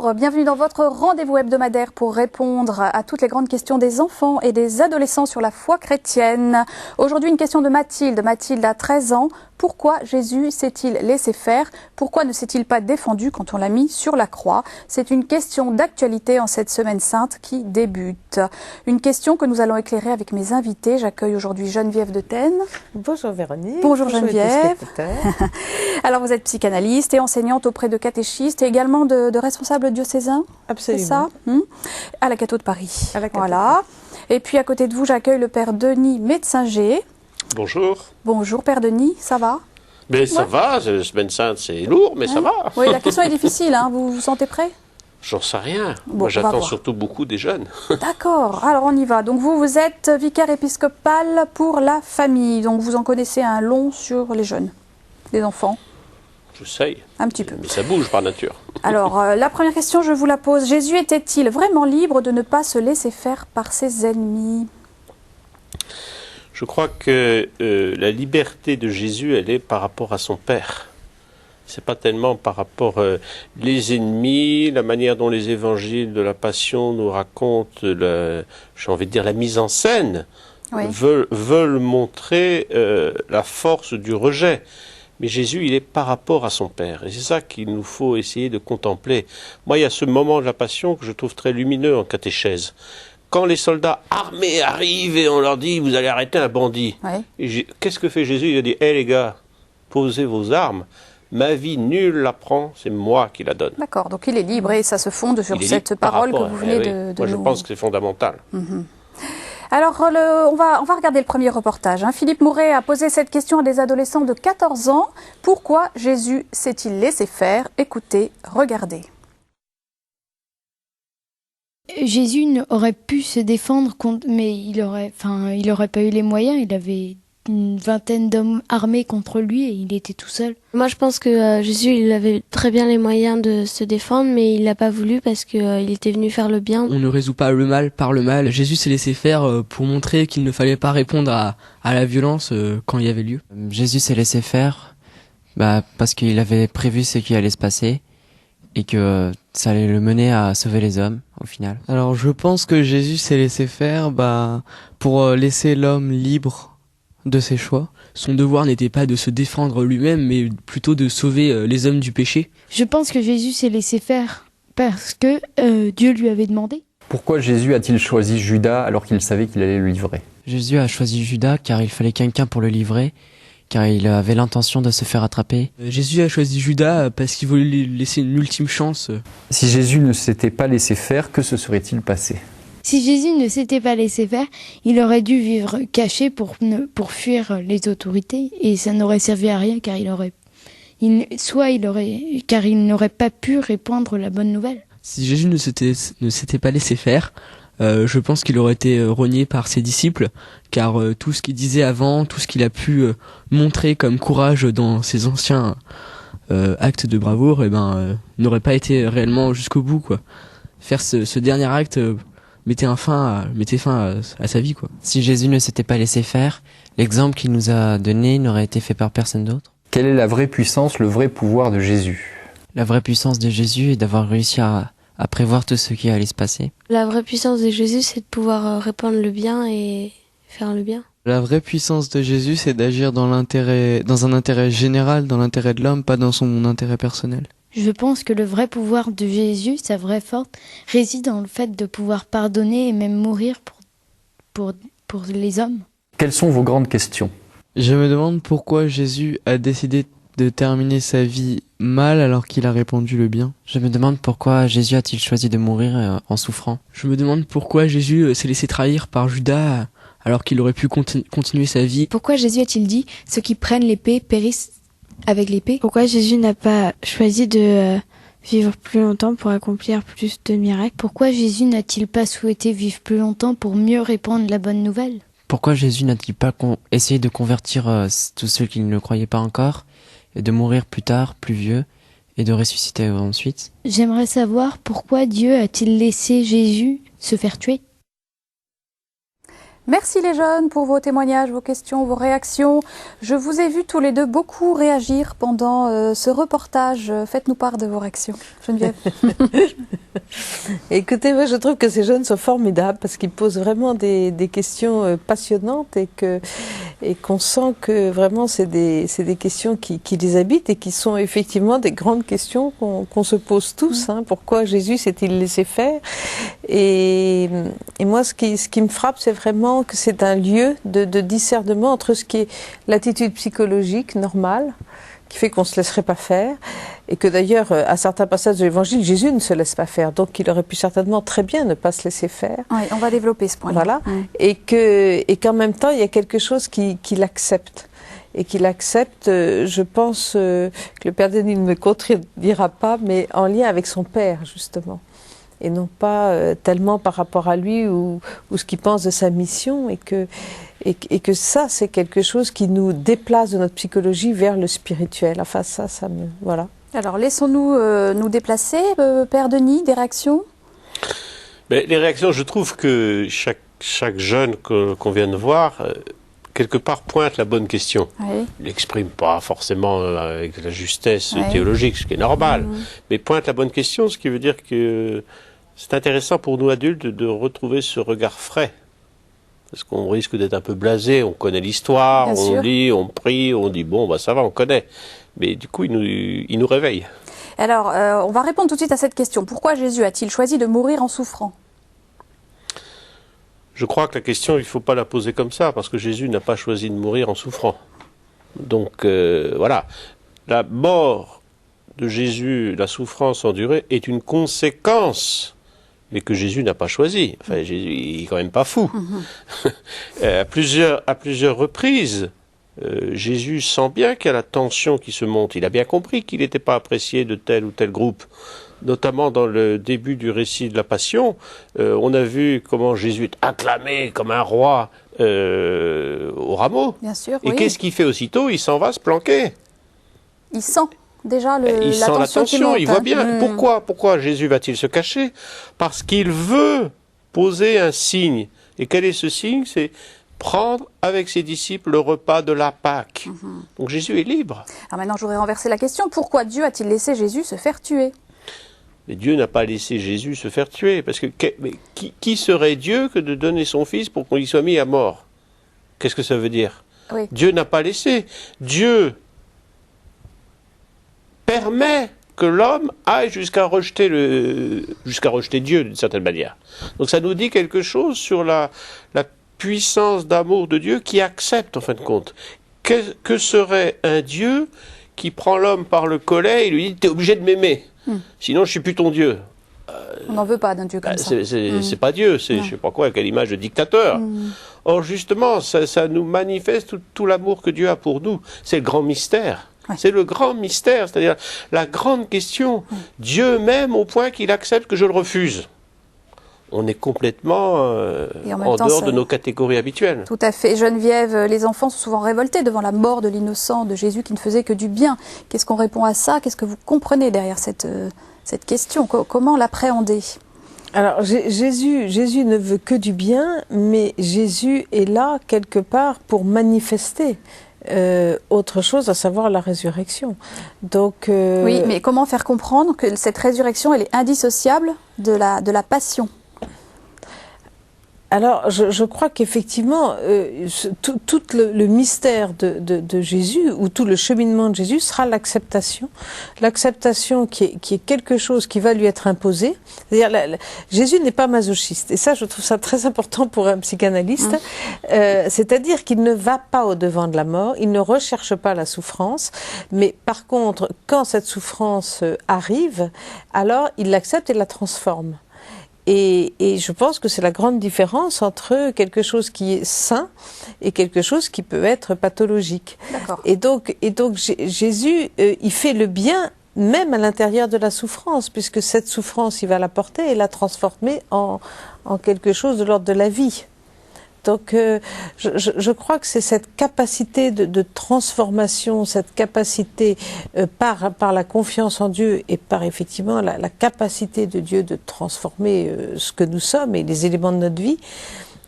Bonjour, bienvenue dans votre rendez-vous hebdomadaire pour répondre à toutes les grandes questions des enfants et des adolescents sur la foi chrétienne. Aujourd'hui, une question de Mathilde. Mathilde a 13 ans. Pourquoi Jésus s'est-il laissé faire? Pourquoi ne s'est-il pas défendu quand on l'a mis sur la croix? C'est une question d'actualité en cette semaine sainte qui débute. Une question que nous allons éclairer avec mes invités. J'accueille aujourd'hui Geneviève de Tène. Bonjour Véronique. Bonjour Geneviève. Alors vous êtes psychanalyste et enseignante auprès de catéchistes et également de responsables diocésains. Absolument. C'est ça À la Catho de Paris. À la Catho. Voilà. Et puis à côté de vous, j'accueille le père Denis, médecin G. Bonjour. Bonjour Père Denis, ça va? Mais ça va, semaine sainte c'est lourd, mais ça va. Oui, la question est difficile, hein. Vous vous sentez prêt? J'en sais rien. Bon, Moi on va j'attends voir. surtout beaucoup des jeunes. D'accord, alors on y va. Donc vous êtes vicaire épiscopal pour la famille, donc vous en connaissez un long sur les jeunes, les enfants. J'essaye. Un petit peu. Mais ça bouge par nature. Alors, la première question, je vous la pose. Jésus était-il vraiment libre de ne pas se laisser faire par ses ennemis? Je crois que la liberté de Jésus, elle est par rapport à son Père. C'est pas tellement par rapport les ennemis, la manière dont les évangiles de la Passion nous racontent, j'ai envie de dire la mise en scène, Oui. veulent montrer la force du rejet. Mais Jésus, il est par rapport à son Père. Et c'est ça qu'il nous faut essayer de contempler. Moi, il y a ce moment de la Passion que je trouve très lumineux en catéchèse. Quand les soldats armés arrivent et on leur dit « vous allez arrêter un bandit Oui. ». Qu'est-ce que fait Jésus? Il a dit « hé les gars, posez vos armes. Ma vie, nul la prend, c'est moi qui la donne. » D'accord, donc il est libre et ça se fonde sur Il est cette libre par parole que rapport, vous venez oui. de Moi, je nous... pense que c'est fondamental. Alors, on va regarder le premier reportage. Philippe Mouret a posé cette question à des adolescents de 14 ans. Pourquoi Jésus s'est-il laissé faire? Écoutez, regardez. Jésus aurait pu se défendre, mais il aurait pas eu les moyens. Il avait une vingtaine d'hommes armés contre lui et il était tout seul. Moi, je pense que Jésus, il avait très bien les moyens de se défendre, mais il n'a pas voulu parce qu'il était venu faire le bien. On ne résout pas le mal par le mal. Jésus s'est laissé faire pour montrer qu'il ne fallait pas répondre à la violence quand il y avait lieu. Jésus s'est laissé faire parce qu'il avait prévu ce qui allait se passer et que ça allait le mener à sauver les hommes au final. Alors je pense que Jésus s'est laissé faire pour laisser l'homme libre de ses choix. Son devoir n'était pas de se défendre lui-même, mais plutôt de sauver les hommes du péché. Je pense que Jésus s'est laissé faire parce que Dieu lui avait demandé. Pourquoi Jésus a-t-il choisi Judas alors qu'il savait qu'il allait le livrer? Jésus a choisi Judas car il fallait quelqu'un pour le livrer, car il avait l'intention de se faire attraper. Jésus a choisi Judas parce qu'il voulait lui laisser une ultime chance. Si Jésus ne s'était pas laissé faire, que se serait-il passé? Si Jésus ne s'était pas laissé faire, il aurait dû vivre caché pour fuir les autorités et ça n'aurait servi à rien car il n'aurait pas pu répandre la bonne nouvelle. Si Jésus ne s'était pas laissé faire, je pense qu'il aurait été renié par ses disciples, car tout ce qu'il disait avant, tout ce qu'il a pu montrer comme courage dans ses anciens actes de bravoure, n'aurait pas été réellement jusqu'au bout, quoi. Faire ce dernier acte mettait fin à sa vie, quoi. Si Jésus ne s'était pas laissé faire, l'exemple qu'il nous a donné n'aurait été fait par personne d'autre. Quelle est la vraie puissance, le vrai pouvoir de Jésus? La vraie puissance de Jésus est d'avoir réussi à prévoir tout ce qui allait se passer. La vraie puissance de Jésus, c'est de pouvoir répandre le bien et faire le bien. La vraie puissance de Jésus, c'est d'agir dans un intérêt général, dans l'intérêt de l'homme, pas dans son intérêt personnel. Je pense que le vrai pouvoir de Jésus, sa vraie force, réside dans le fait de pouvoir pardonner et même mourir pour les hommes. Quelles sont vos grandes questions? Je me demande pourquoi Jésus a décidé de terminer sa vie mal alors qu'il a répandu le bien. Je me demande pourquoi Jésus a-t-il choisi de mourir en souffrant. Je me demande pourquoi Jésus s'est laissé trahir par Judas alors qu'il aurait pu continuer sa vie. Pourquoi Jésus a-t-il dit « ceux qui prennent l'épée périssent avec l'épée » Pourquoi Jésus n'a pas choisi de vivre plus longtemps pour accomplir plus de miracles? Pourquoi Jésus n'a-t-il pas souhaité vivre plus longtemps pour mieux répandre la bonne nouvelle? Pourquoi Jésus n'a-t-il pas essayé de convertir tous ceux qui ne le croyaient pas encore et de mourir plus tard, plus vieux, et de ressusciter ensuite? J'aimerais savoir pourquoi Dieu a-t-il laissé Jésus se faire tuer? Merci les jeunes pour vos témoignages, vos questions, vos réactions. Je vous ai vu tous les deux beaucoup réagir pendant ce reportage. Faites-nous part de vos réactions. Geneviève. Écoutez, moi je trouve que ces jeunes sont formidables parce qu'ils posent vraiment des questions passionnantes et qu'on sent que vraiment c'est des questions qui les habitent et qui sont effectivement des grandes questions qu'on se pose tous. Pourquoi Jésus s'est-il laissé faire? Et moi ce qui me frappe, c'est vraiment que c'est un lieu de discernement entre ce qui est l'attitude psychologique normale, qui fait qu'on ne se laisserait pas faire, et que d'ailleurs, à certains passages de l'Évangile, Jésus ne se laisse pas faire, donc il aurait pu certainement très bien ne pas se laisser faire. Oui, on va développer ce point-là. Voilà, et qu'en même temps, il y a quelque chose qui l'accepte. Et qu'il accepte, je pense que le Père Denis ne me contredira pas, mais en lien avec son Père, justement. Et non pas tellement par rapport à lui ou ce qu'il pense de sa mission, et que ça, c'est quelque chose qui nous déplace de notre psychologie vers le spirituel. Enfin, ça me... Voilà. Alors, laissons-nous nous déplacer. Père Denis, des réactions? Mais les réactions, je trouve que chaque jeune qu'on vient de voir, quelque part, pointe la bonne question. Oui. Il l'exprime pas forcément avec la justesse théologique, ce qui est normal, mais pointe la bonne question, ce qui veut dire que c'est intéressant pour nous adultes de retrouver ce regard frais. Parce qu'on risque d'être un peu blasé, on connaît l'histoire, on lit, on prie, on dit bon, bah ça va, on connaît. Mais du coup, il nous réveille. Alors, on va répondre tout de suite à cette question. Pourquoi Jésus a-t-il choisi de mourir en souffrant? Je crois que la question, il ne faut pas la poser comme ça, parce que Jésus n'a pas choisi de mourir en souffrant. Donc, voilà. La mort de Jésus, la souffrance endurée, est une conséquence, mais que Jésus n'a pas choisi. Enfin, Jésus, il est quand même pas fou. À plusieurs reprises, Jésus sent bien qu'il y a la tension qui se monte. Il a bien compris qu'il n'était pas apprécié de tel ou tel groupe. Notamment dans le début du récit de la Passion, on a vu comment Jésus est acclamé comme un roi au rameau. Bien sûr, Et qu'est-ce qu'il fait aussitôt? Il s'en va se planquer. Il sent déjà il sent la tension, il voit bien. Pourquoi Jésus va-t-il se cacher? Parce qu'il veut poser un signe. Et quel est ce signe? C'est prendre avec ses disciples le repas de la Pâque. Donc Jésus est libre. Alors maintenant, je voudrais renverser la question. Pourquoi Dieu a-t-il laissé Jésus se faire tuer? Mais Dieu n'a pas laissé Jésus se faire tuer. Parce que qui serait Dieu que de donner son Fils pour qu'on y soit mis à mort? Qu'est-ce que ça veut dire? Dieu n'a pas laissé. Dieu permet que l'homme aille jusqu'à rejeter Dieu d'une certaine manière. Donc ça nous dit quelque chose sur la puissance d'amour de Dieu qui accepte en fin de compte. Que serait un Dieu qui prend l'homme par le collet et lui dit « t'es obligé de m'aimer, sinon je suis plus ton Dieu ». On n'en veut pas d'un Dieu comme ça. C'est pas Dieu, c'est je sais pas quoi, quelle image de dictateur. Or justement, ça nous manifeste tout l'amour que Dieu a pour nous. C'est le grand mystère. C'est le grand mystère, c'est-à-dire la grande question. Dieu m'aime au point qu'il accepte que je le refuse. On est complètement en dehors de nos catégories habituelles. Tout à fait. Geneviève, les enfants sont souvent révoltés devant la mort de l'innocent, de Jésus qui ne faisait que du bien. Qu'est-ce qu'on répond à ça? Qu'est-ce que vous comprenez derrière cette question? Comment l'appréhender? Alors Jésus ne veut que du bien, mais Jésus est là quelque part pour manifester autre chose, à savoir la résurrection. Donc, oui, mais comment faire comprendre que cette résurrection, elle est indissociable de la passion? Alors, je crois qu'effectivement, tout le mystère de Jésus, ou tout le cheminement de Jésus, sera l'acceptation. L'acceptation qui est quelque chose qui va lui être imposé. C'est-à-dire, Jésus n'est pas masochiste. Et ça, je trouve ça très important pour un psychanalyste. C'est-à-dire qu'il ne va pas au-devant de la mort, il ne recherche pas la souffrance. Mais par contre, quand cette souffrance arrive, alors il l'accepte et la transforme. Et je pense que c'est la grande différence entre quelque chose qui est sain et quelque chose qui peut être pathologique. Et donc Jésus, il fait le bien même à l'intérieur de la souffrance, puisque cette souffrance, il va la porter et la transformer en quelque chose de l'ordre de la vie. Donc je crois que c'est cette capacité de transformation, cette capacité par la confiance en Dieu et par effectivement la capacité de Dieu de transformer ce que nous sommes et les éléments de notre vie,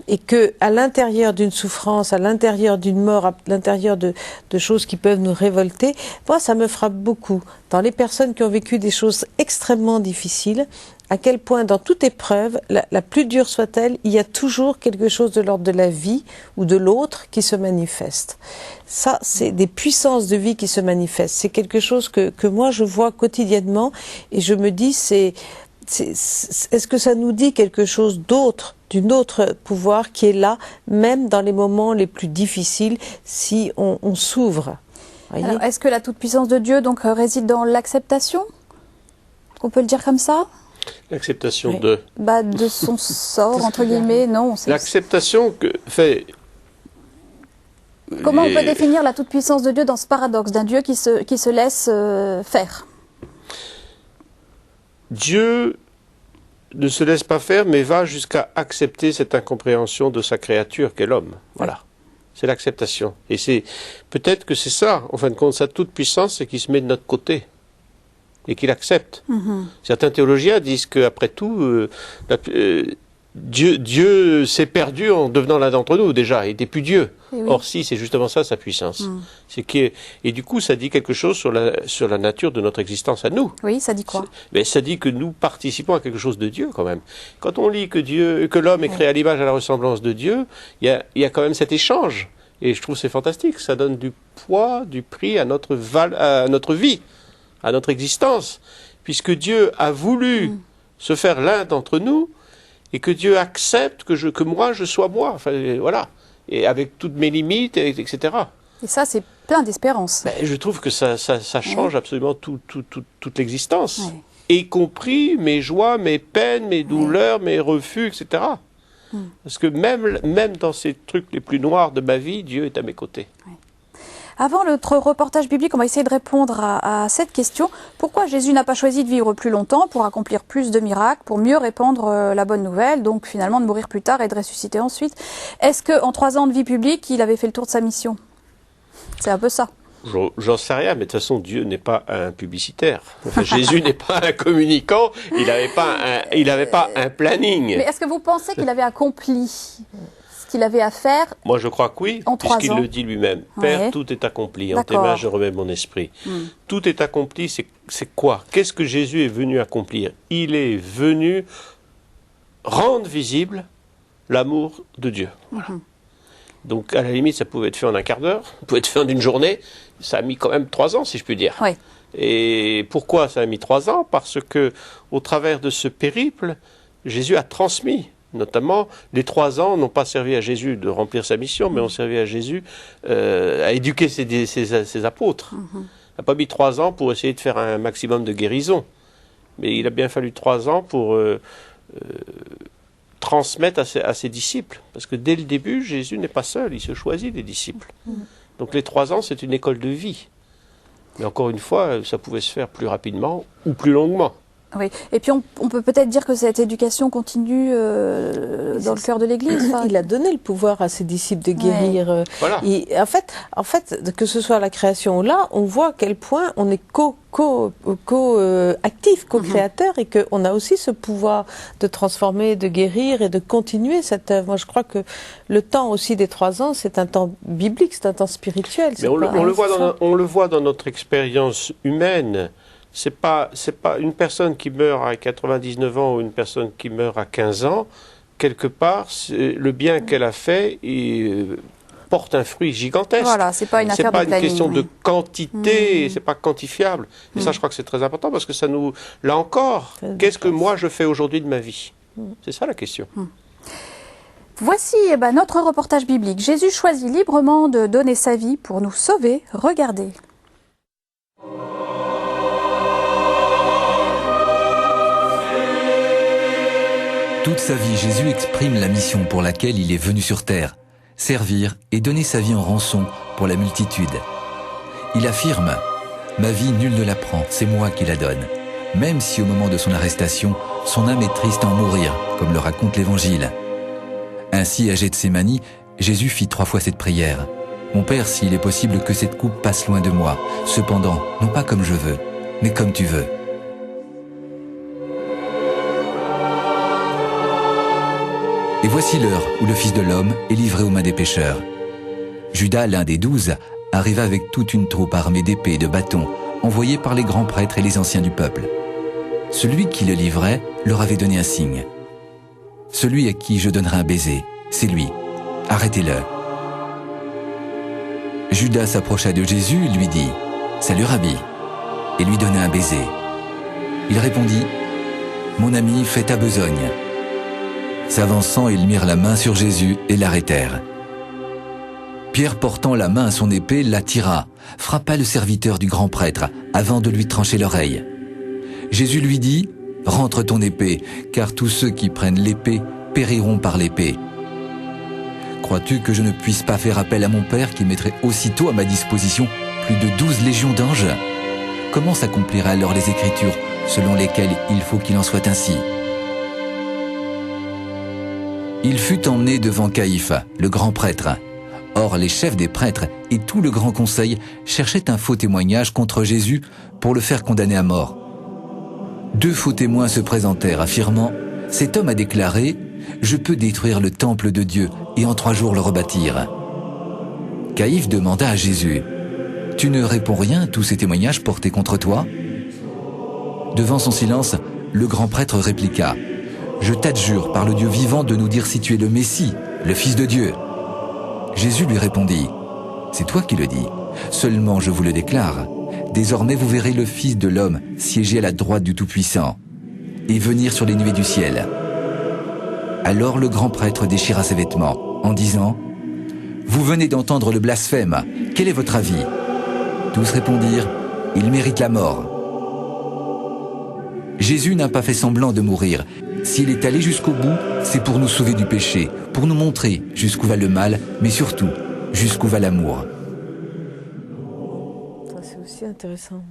et que à l'intérieur d'une souffrance, à l'intérieur d'une mort, à l'intérieur de choses qui peuvent nous révolter, moi ça me frappe beaucoup dans les personnes qui ont vécu des choses extrêmement difficiles, à quel point dans toute épreuve, la plus dure soit-elle, il y a toujours quelque chose de l'ordre de la vie ou de l'autre qui se manifeste. Ça, c'est des puissances de vie qui se manifestent. C'est quelque chose que moi je vois quotidiennement et je me dis est-ce que ça nous dit quelque chose d'autre, d'une autre pouvoir qui est là, même dans les moments les plus difficiles, si on s'ouvre. Alors, est-ce que la toute-puissance de Dieu donc réside dans l'acceptation? On peut le dire comme ça? L'acceptation oui. de son sort, entre guillemets, non. L'acceptation que fait... Comment on peut définir la toute-puissance de Dieu dans ce paradoxe d'un Dieu qui se laisse faire? Dieu ne se laisse pas faire, mais va jusqu'à accepter cette incompréhension de sa créature qu'est l'homme. Voilà. Oui. C'est l'acceptation. Et c'est peut-être que c'est ça, en fin de compte, sa toute-puissance, c'est qu'il se met de notre côté et qu'il accepte. Certains théologiens disent qu'après tout, Dieu s'est perdu en devenant l'un d'entre nous déjà, il n'était plus Dieu. Oui. Or si, c'est justement ça sa puissance. Et du coup, ça dit quelque chose sur la nature de notre existence à nous. Oui, ça dit quoi? Mais ça dit que nous participons à quelque chose de Dieu quand même. Quand on lit que l'homme est créé à l'image et à la ressemblance de Dieu, il y a quand même cet échange. Et je trouve que c'est fantastique, ça donne du poids, du prix à notre vie, à notre existence. Puisque Dieu a voulu se faire l'un d'entre nous, et que Dieu accepte que moi, je sois moi. Enfin, voilà. Et avec toutes mes limites, etc. Et ça, c'est plein d'espérance. Ben, je trouve que ça change absolument toute l'existence. Y compris mes joies, mes peines, mes douleurs, mes refus, etc. Parce que même dans ces trucs les plus noirs de ma vie, Dieu est à mes côtés. Avant notre reportage biblique, on va essayer de répondre à cette question. Pourquoi Jésus n'a pas choisi de vivre plus longtemps pour accomplir plus de miracles, pour mieux répandre la bonne nouvelle, donc finalement de mourir plus tard et de ressusciter ensuite? Est-ce qu'en 3 ans de vie publique, il avait fait le tour de sa mission? C'est un peu ça. J'en sais rien, mais de toute façon, Dieu n'est pas un publicitaire. Enfin, Jésus n'est pas un communicant, il n'avait pas un planning. Mais est-ce que vous pensez qu'il avait accompli qu'il avait à faire? Moi, je crois que oui, puisqu'il le dit lui-même. Père, tout est accompli. En tes mains, je remets mon esprit. Tout est accompli, c'est quoi? Qu'est-ce que Jésus est venu accomplir? Il est venu rendre visible l'amour de Dieu. Voilà. Donc, à la limite, ça pouvait être fait en un quart d'heure, ça pouvait être fait en une journée. Ça a mis quand même 3 ans, si je puis dire. Oui. Et pourquoi ça a mis 3 ans? Parce que, au travers de ce périple, Jésus a transmis. Notamment, les 3 ans n'ont pas servi à Jésus de remplir sa mission, mais ont servi à Jésus à éduquer ses apôtres. Il n'a pas mis 3 ans pour essayer de faire un maximum de guérison. Mais il a bien fallu 3 ans pour transmettre à ses disciples. Parce que dès le début, Jésus n'est pas seul, il se choisit des disciples. Donc les 3 ans, c'est une école de vie. Mais encore une fois, ça pouvait se faire plus rapidement ou plus longuement. Oui, et puis on peut peut-être dire que cette éducation continue dans le cœur de l'Église. Il a donné le pouvoir à ses disciples de guérir. Voilà. Et en fait, que ce soit à la création ou là, on voit à quel point on est co-actif, co-créateur, et qu'on a aussi ce pouvoir de transformer, de guérir et de continuer cette œuvre. Moi, je crois que le temps aussi des 3 ans, c'est un temps biblique, c'est un temps spirituel. Mais on le voit dans notre expérience humaine. C'est pas une personne qui meurt à 99 ans ou une personne qui meurt à 15 ans. Quelque part, le bien qu'elle a fait porte un fruit gigantesque. Voilà, c'est pas une affaire de planning. C'est pas une question de quantité, c'est pas quantifiable. Et ça, je crois que c'est très important parce que ça nous... Là encore, qu'est-ce que moi je fais aujourd'hui de ma vie? C'est ça la question. Voici notre reportage biblique. Jésus choisit librement de donner sa vie pour nous sauver. Regardez. Toute sa vie, Jésus exprime la mission pour laquelle il est venu sur terre, servir et donner sa vie en rançon pour la multitude. Il affirme « Ma vie, nul ne la prend, c'est moi qui la donne », même si au moment de son arrestation, son âme est triste à en mourir, comme le raconte l'Évangile. Ainsi, à Gethsémani, Jésus fit 3 fois cette prière. « Mon Père, s'il est possible que cette coupe passe loin de moi, cependant, non pas comme je veux, mais comme tu veux. » Et voici l'heure où le Fils de l'homme est livré aux mains des pécheurs. Judas, l'un des 12, arriva avec toute une troupe armée d'épées et de bâtons, envoyée par les grands prêtres et les anciens du peuple. Celui qui le livrait leur avait donné un signe. Celui à qui je donnerai un baiser, c'est lui. Arrêtez-le. Judas s'approcha de Jésus et lui dit « Salut Rabbi » et lui donna un baiser. Il répondit « Mon ami, fais ta besogne ». S'avançant, ils mirent la main sur Jésus et l'arrêtèrent. Pierre, portant la main à son épée, la tira, frappa le serviteur du grand prêtre avant de lui trancher l'oreille. Jésus lui dit « Rentre ton épée, car tous ceux qui prennent l'épée périront par l'épée. Crois-tu que je ne puisse pas faire appel à mon Père qui mettrait aussitôt à ma disposition plus de 12 légions d'anges? Comment s'accompliraient alors les Écritures selon lesquelles il faut qu'il en soit ainsi ?» Il fut emmené devant Caïphe, le grand prêtre. Or, les chefs des prêtres et tout le grand conseil cherchaient un faux témoignage contre Jésus pour le faire condamner à mort. 2 faux témoins se présentèrent, affirmant « Cet homme a déclaré « Je peux détruire le temple de Dieu et en 3 jours le rebâtir. » Caïphe demanda à Jésus « Tu ne réponds rien à tous ces témoignages portés contre toi ?» Devant son silence, le grand prêtre répliqua « Je t'adjure par le Dieu vivant de nous dire si tu es le Messie, le Fils de Dieu. » Jésus lui répondit « C'est toi qui le dis, seulement je vous le déclare. Désormais vous verrez le Fils de l'homme siéger à la droite du Tout-Puissant et venir sur les nuées du ciel. » Alors le grand prêtre déchira ses vêtements en disant « Vous venez d'entendre le blasphème, quel est votre avis ?» Tous répondirent « Il mérite la mort. » Jésus n'a pas fait semblant de mourir. S'il est allé jusqu'au bout, c'est pour nous sauver du péché, pour nous montrer jusqu'où va le mal, mais surtout jusqu'où va l'amour. C'est aussi intéressant.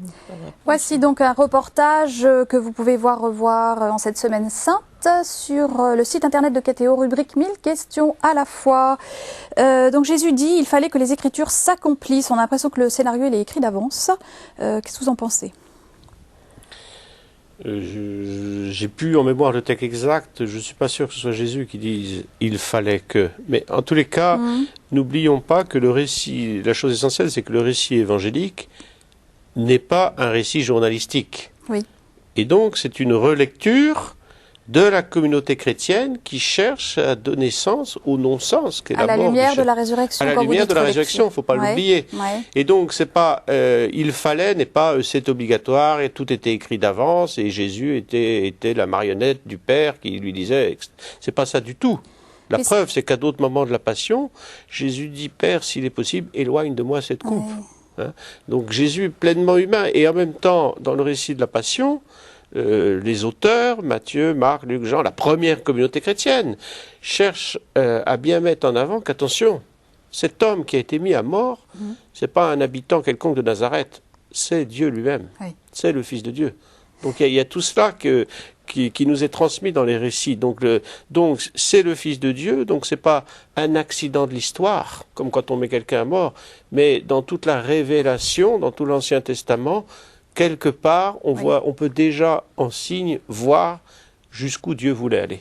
Voici donc un reportage que vous pouvez revoir en cette semaine sainte sur le site internet de KTO, rubrique 1000 questions à la fois. Donc Jésus dit il fallait que les Écritures s'accomplissent. On a l'impression que le scénario il est écrit d'avance. Qu'est-ce que vous en pensez ? J'ai plus en mémoire le texte exact, je ne suis pas sûr que ce soit Jésus qui dise « il fallait que ». Mais en tous les cas, n'oublions pas que le récit, la chose essentielle, c'est que le récit évangélique n'est pas un récit journalistique. Oui. Et donc, c'est une relecture de la communauté chrétienne qui cherche à donner sens au non-sens qu'est la mort. À la lumière de la résurrection. À la lumière de la résurrection, il ne faut pas l'oublier. Ouais. Et donc, c'est pas il fallait n'est pas c'est obligatoire et tout était écrit d'avance et Jésus était la marionnette du Père qui lui disait. C'est pas ça du tout. La preuve, c'est qu'à d'autres moments de la Passion, Jésus dit Père, s'il est possible, éloigne de moi cette coupe. Hein? Donc Jésus est pleinement humain et en même temps, dans le récit de la Passion. Les auteurs, Matthieu, Marc, Luc, Jean, la première communauté chrétienne, cherchent à bien mettre en avant qu'attention, cet homme qui a été mis à mort, c'est pas un habitant quelconque de Nazareth, c'est Dieu lui-même, c'est le Fils de Dieu. Donc il y a tout cela qui nous est transmis dans les récits. Donc c'est le Fils de Dieu, donc c'est pas un accident de l'histoire, comme quand on met quelqu'un à mort, mais dans toute la révélation, dans tout l'Ancien Testament, quelque part, on peut déjà en signe voir jusqu'où Dieu voulait aller.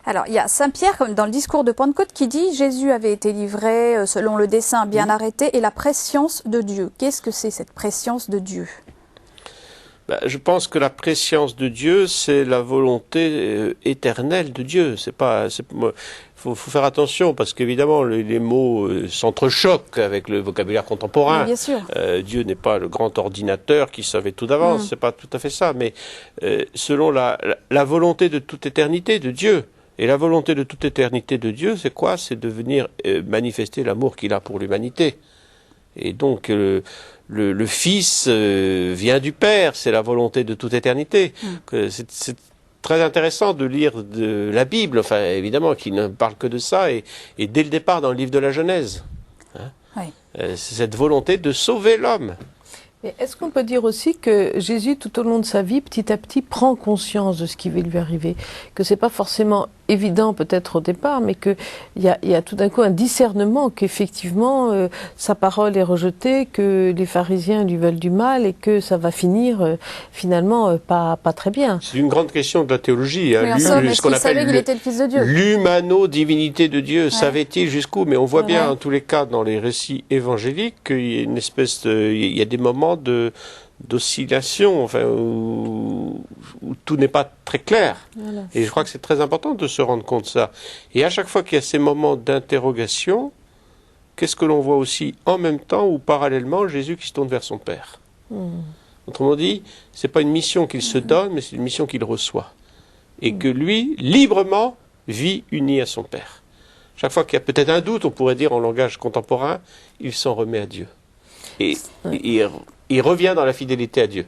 Alors, il y a Saint Pierre, comme dans le discours de Pentecôte, qui dit « Jésus avait été livré selon le dessein bien arrêté et la prescience de Dieu ». Qu'est-ce que c'est cette prescience de Dieu ? Je pense que la prescience de Dieu, c'est la volonté éternelle de Dieu. Faut faire attention parce qu'évidemment les mots s'entrechoquent avec le vocabulaire contemporain. Oui, bien sûr. Dieu n'est pas le grand ordinateur qui savait tout d'avance. C'est pas tout à fait ça. Mais selon la volonté de toute éternité de Dieu. Et la volonté de toute éternité de Dieu, c'est quoi ? C'est de venir manifester l'amour qu'il a pour l'humanité. Et donc le Fils vient du Père, c'est la volonté de toute éternité. C'est très intéressant de lire de la Bible, enfin évidemment qui ne parle que de ça, et dès le départ dans le livre de la Genèse. C'est cette volonté de sauver l'homme. Mais est-ce qu'on peut dire aussi que Jésus, tout au long de sa vie, petit à petit, prend conscience de ce qui va lui arriver, que c'est pas forcément évident peut-être au départ, mais qu'il y a tout d'un coup un discernement qu'effectivement sa parole est rejetée, que les pharisiens lui veulent du mal et que ça va finir finalement pas très bien. C'est une grande question de la théologie. Oui, en somme, est-ce qu'il savait qu'il était le Fils de Dieu ? L'humano-divinité de Dieu, savait-il jusqu'où ? Mais on voit bien en tous les cas dans les récits évangéliques qu'il y a une espèce il y a des moments d'oscillation, enfin, où tout n'est pas très clair. Voilà. Et je crois que c'est très important de se rendre compte de ça. Et à chaque fois qu'il y a ces moments d'interrogation, qu'est-ce que l'on voit aussi en même temps ou parallèlement Jésus qui se tourne vers son Père. Autrement dit, c'est pas une mission qu'il se donne, mais c'est une mission qu'il reçoit. Et que lui, librement, vit uni à son Père. Chaque fois qu'il y a peut-être un doute, on pourrait dire en langage contemporain, il s'en remet à Dieu. Et il revient dans la fidélité à Dieu.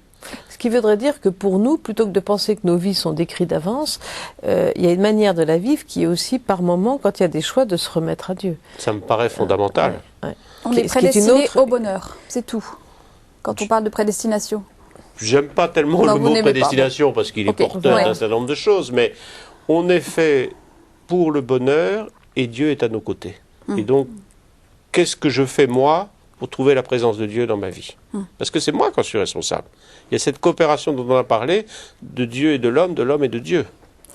Ce qui voudrait dire que pour nous, plutôt que de penser que nos vies sont décrites d'avance, il y a une manière de la vivre qui est aussi par moment, quand il y a des choix, de se remettre à Dieu. Ça me paraît fondamental. On est prédestiné au bonheur, c'est tout, quand on parle de prédestination. J'aime pas tellement le mot prédestination parce qu'il est porteur d'un certain nombre de choses, mais on est fait pour le bonheur et Dieu est à nos côtés. Et donc, qu'est-ce que je fais moi pour trouver la présence de Dieu dans ma vie? Parce que c'est moi qui en suis responsable. Il y a cette coopération dont on a parlé, de Dieu et de l'homme et de Dieu.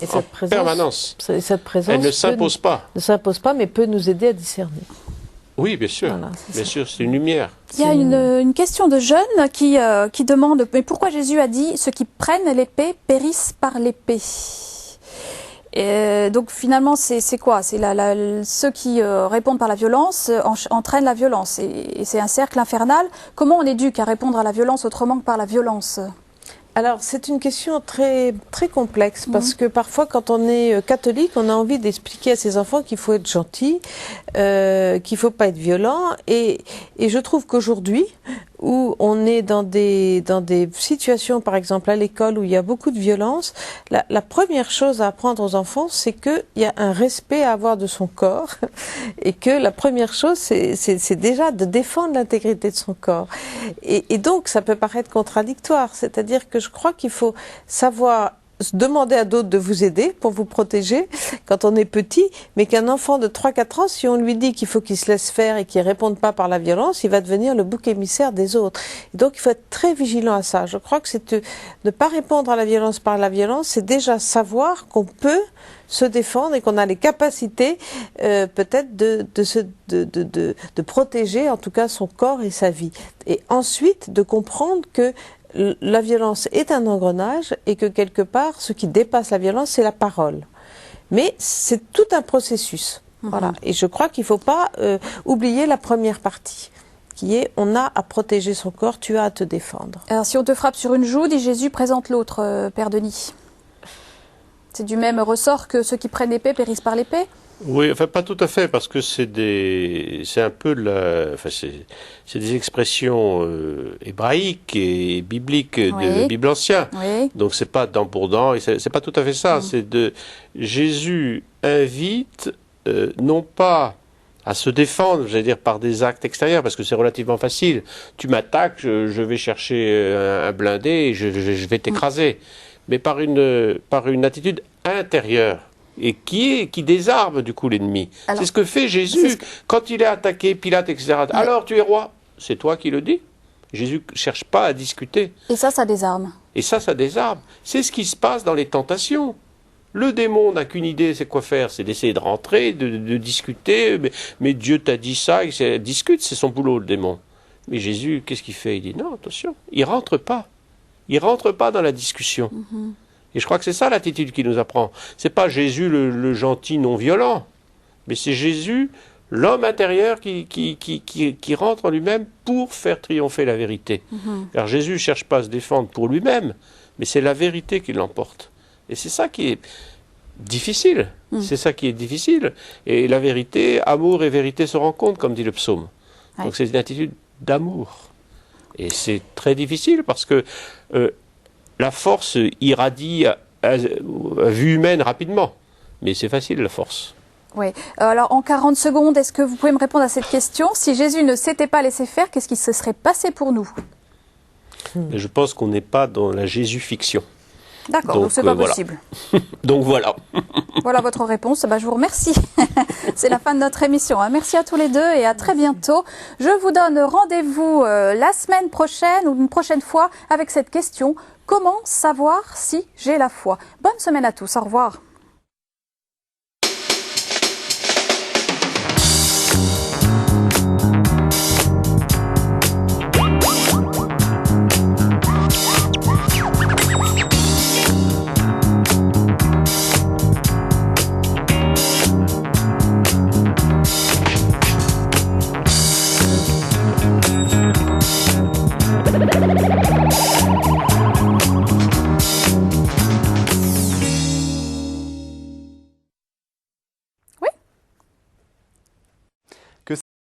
Et cette présence, permanence. Cette présence elle ne s'impose pas. Ne s'impose pas, mais peut nous aider à discerner. Oui, bien sûr. Voilà, bien sûr, c'est une lumière. Il y a une question de jeunes qui demande mais pourquoi Jésus a dit ceux qui prennent l'épée périssent par l'épée. Donc finalement, c'est quoi? C'est ceux qui répondent par la violence entraînent la violence. Et c'est un cercle infernal. Comment on éduque à répondre à la violence autrement que par la violence? Alors, c'est une question très, très complexe parce que parfois, quand on est catholique, on a envie d'expliquer à ses enfants qu'il faut être gentil, qu'il faut pas être violent. Et je trouve qu'aujourd'hui, où on est dans des situations, par exemple à l'école, où il y a beaucoup de violence, la première chose à apprendre aux enfants, c'est qu'il y a un respect à avoir de son corps et que la première chose, c'est déjà de défendre l'intégrité de son corps. Et donc, ça peut paraître contradictoire, c'est-à-dire que je crois qu'il faut savoir demander à d'autres de vous aider pour vous protéger quand on est petit, mais qu'un enfant de 3-4 ans, si on lui dit qu'il faut qu'il se laisse faire et qu'il ne réponde pas par la violence, il va devenir le bouc émissaire des autres. Et donc il faut être très vigilant à ça. Je crois que c'est de ne pas répondre à la violence par la violence, c'est déjà savoir qu'on peut se défendre et qu'on a les capacités peut-être de protéger en tout cas son corps et sa vie. Et ensuite de comprendre que la violence est un engrenage et que quelque part, ce qui dépasse la violence, c'est la parole. Mais c'est tout un processus. Voilà. Et je crois qu'il ne faut pas oublier la première partie, qui est on a à protéger son corps, tu as à te défendre. Alors si on te frappe sur une joue, dit Jésus, présente l'autre, Père Denis. C'est du même ressort que ceux qui prennent l'épée périssent par l'épée? Oui, enfin pas tout à fait, parce que c'est un peu c'est des expressions hébraïques et bibliques de la Bible ancienne. Oui. Donc c'est pas dent pour dent, et c'est pas tout à fait ça. Jésus invite non pas à se défendre, j'allais dire par des actes extérieurs, parce que c'est relativement facile. Tu m'attaques, je vais chercher un blindé et je vais t'écraser, mais par une attitude intérieure. Et qui désarme du coup l'ennemi. C'est ce que fait Jésus quand il est attaqué, Pilate, etc. Mais... Alors tu es roi, c'est toi qui le dis. Jésus ne cherche pas à discuter. Et ça désarme. Et ça désarme. C'est ce qui se passe dans les tentations. Le démon n'a qu'une idée, c'est quoi faire? C'est d'essayer de rentrer, de discuter. Mais Dieu t'a dit ça, il discute, c'est son boulot le démon. Mais Jésus, qu'est-ce qu'il fait? Il dit non, attention, il rentre pas. Il rentre pas dans la discussion. Et je crois que c'est ça l'attitude qu'il nous apprend. C'est pas Jésus le gentil non violent, mais c'est Jésus, l'homme intérieur qui rentre en lui-même pour faire triompher la vérité. Car Jésus ne cherche pas à se défendre pour lui-même, mais c'est la vérité qui l'emporte. Et c'est ça qui est difficile. C'est ça qui est difficile. Et la vérité, amour et vérité se rencontrent, comme dit le psaume. Donc c'est une attitude d'amour. Et c'est très difficile parce que la force irradie à vue humaine rapidement. Mais c'est facile, la force. Oui. Alors, en 40 secondes, est-ce que vous pouvez me répondre à cette question? Si Jésus ne s'était pas laissé faire, qu'est-ce qui se serait passé pour nous? Je pense qu'on n'est pas dans la Jésus-fiction. D'accord, donc c'est pas possible. Donc voilà. Voilà votre réponse. Je vous remercie. C'est la fin de notre émission. Merci à tous les deux et à très bientôt. Je vous donne rendez-vous la semaine prochaine ou une prochaine fois avec cette question. Comment savoir si j'ai la foi? Bonne semaine à tous. Au revoir.